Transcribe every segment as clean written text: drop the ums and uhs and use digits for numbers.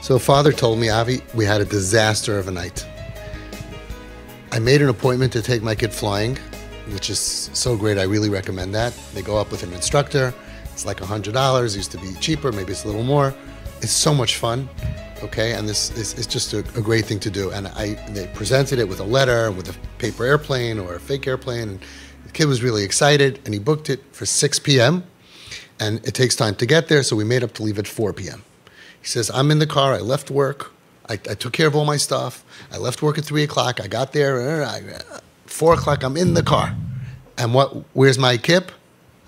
So father told me, Avi, we had a disaster of a night. I made an appointment to take my kid flying, which is so great. I really recommend that. They go up with an instructor. It's like $100. It used to be cheaper. Maybe it's a little more. It's so much fun. Okay, and this is just a great thing to do. And they presented it with a letter, with a paper airplane or a fake airplane. And the kid was really excited, and he booked it for 6 p.m. And it takes time to get there, so we made up to leave at 4 p.m. He says, I'm in the car. I left work. I took care of all my stuff. I left work at 3 o'clock. I got there, 4 o'clock, I'm in the car. And where's my kip?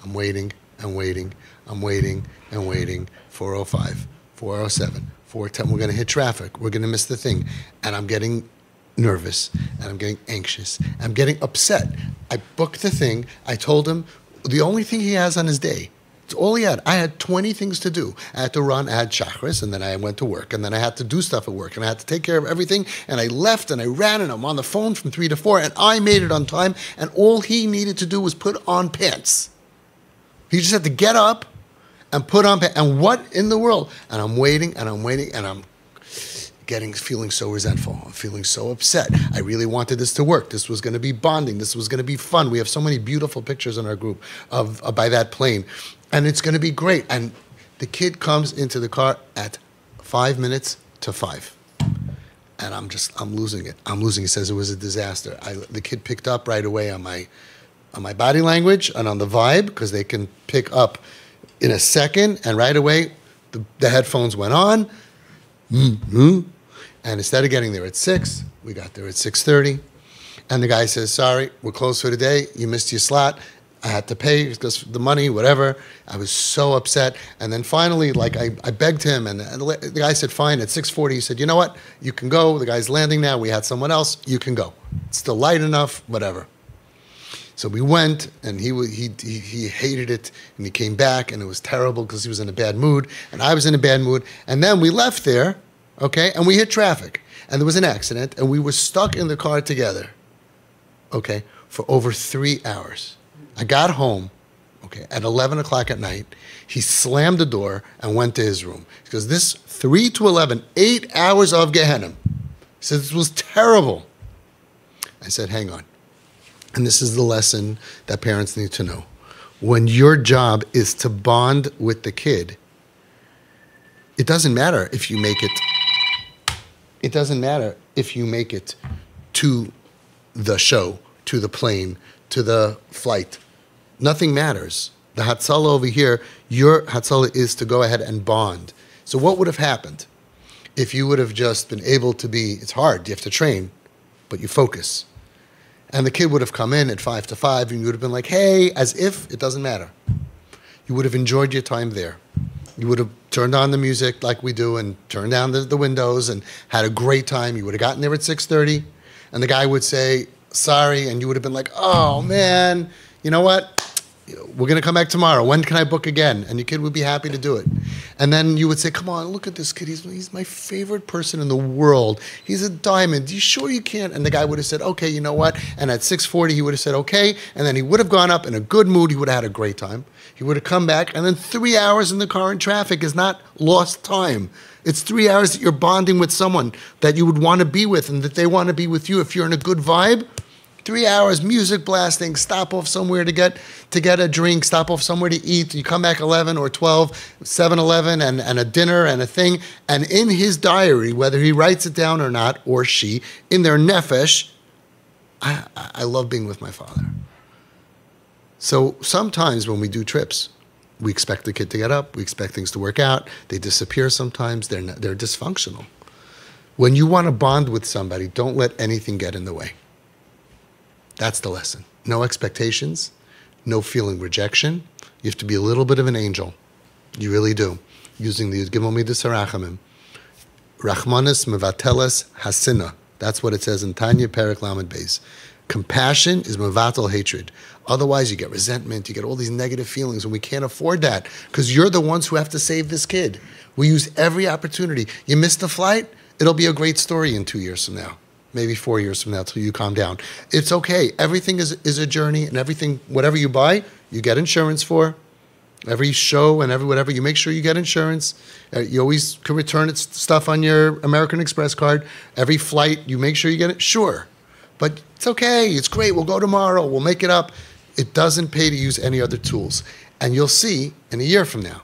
I'm waiting and waiting. I'm waiting and waiting. 4:05, 4:07, 4:10. We're going to hit traffic. We're going to miss the thing. And I'm getting nervous, and I'm getting anxious. I'm getting upset. I booked the thing. I told him the only thing he has on his day, it's all he had. I had 20 things to do. I had to run, I had chakras, and then I went to work, and then I had to do stuff at work, and I had to take care of everything, and I left, and I ran, and I'm on the phone from 3 to 4, and I made it on time, and all he needed to do was put on pants. He just had to get up and put on pants, and what in the world? And I'm waiting, and I'm feeling so resentful. I'm feeling so upset. I really wanted this to work. This was going to be bonding. This was going to be fun. We have so many beautiful pictures in our group of by that plane. And it's going to be great. And the kid comes into the car at 5 minutes to 5. And I'm losing it. I'm losing it. He says it was a disaster. The kid picked up right away on my body language and on the vibe, because they can pick up in a second. And right away, the headphones went on. And instead of getting there at 6, we got there at 6:30. And the guy says, sorry, we're closed for today. You missed your slot. I had to pay because the money, whatever. I was so upset. And then finally, I begged him, and the guy said, fine. At 6:40, he said, you know what? You can go. The guy's landing now. We had someone else. You can go. It's still light enough, whatever. So we went, and he hated it, and he came back, and it was terrible because he was in a bad mood, and I was in a bad mood. And then we left there, okay, and we hit traffic, and there was an accident, and we were stuck in the car together, okay, for over 3 hours. I got home, okay, at 11 o'clock at night. He slammed the door and went to his room. Because this 3 to 11, 8 hours of Gehenna. He said, this was terrible. I said, hang on. And this is the lesson that parents need to know. When your job is to bond with the kid, it doesn't matter if you make it. It doesn't matter if you make it to the show, to the plane, to the flight. Nothing matters. The Hatzalah over here, your Hatzalah is to go ahead and bond. So what would have happened if you would have just been able to be, it's hard, you have to train, but you focus. And the kid would have come in at 5 to 5, and you would have been like, hey, as if it doesn't matter. You would have enjoyed your time there. You would have turned on the music like we do and turned down the windows and had a great time. You would have gotten there at 6:30, and the guy would say, sorry, and you would have been like, oh, man, you know what? We're going to come back tomorrow. When can I book again? And your kid would be happy to do it. And then you would say, come on, look at this kid. He's my favorite person in the world. He's a diamond. You sure you can't? And the guy would have said, okay, you know what? And at 6:40, he would have said, okay. And then he would have gone up in a good mood. He would have had a great time. He would have come back. And then 3 hours in the car in traffic is not lost time. It's 3 hours that you're bonding with someone that you would want to be with and that they want to be with you. If you're in a good vibe, 3 hours, music blasting, stop off somewhere to get a drink, stop off somewhere to eat. You come back 11 or 12, 7-Eleven and a dinner and a thing. And in his diary, whether he writes it down or not, or she, in their nefesh, I love being with my father. So sometimes when we do trips, we expect the kid to get up. We expect things to work out. They disappear sometimes. They're dysfunctional. When you want to bond with somebody, don't let anything get in the way. That's the lesson. No expectations, no feeling rejection. You have to be a little bit of an angel. You really do. Using the Gimel Midas HaRachamim. Rachmanis mevateles hasina. That's what it says in Tanya Perek Lamed Beis. Compassion is mevatel hatred. Otherwise, you get resentment, you get all these negative feelings, and we can't afford that because you're the ones who have to save this kid. We use every opportunity. You missed the flight, it'll be a great story in 2 years from now. Maybe 4 years from now till you calm down. It's okay. Everything is a journey, and everything, whatever you buy, you get insurance for, Every show and every whatever, you make sure you get insurance. You always can return stuff on your American Express card. Every flight, you make sure you get it. Sure. But it's okay. It's great. We'll go tomorrow. We'll make it up. It doesn't pay to use any other tools. And you'll see in a year from now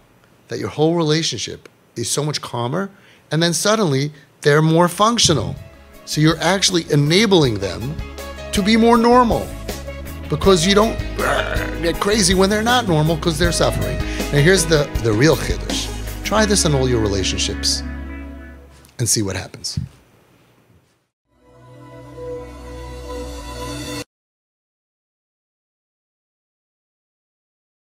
that your whole relationship is so much calmer. And then suddenly they're more functional. So you're actually enabling them to be more normal, because you don't get crazy when they're not normal because they're suffering. Now here's the real chiddush. Try this in all your relationships and see what happens.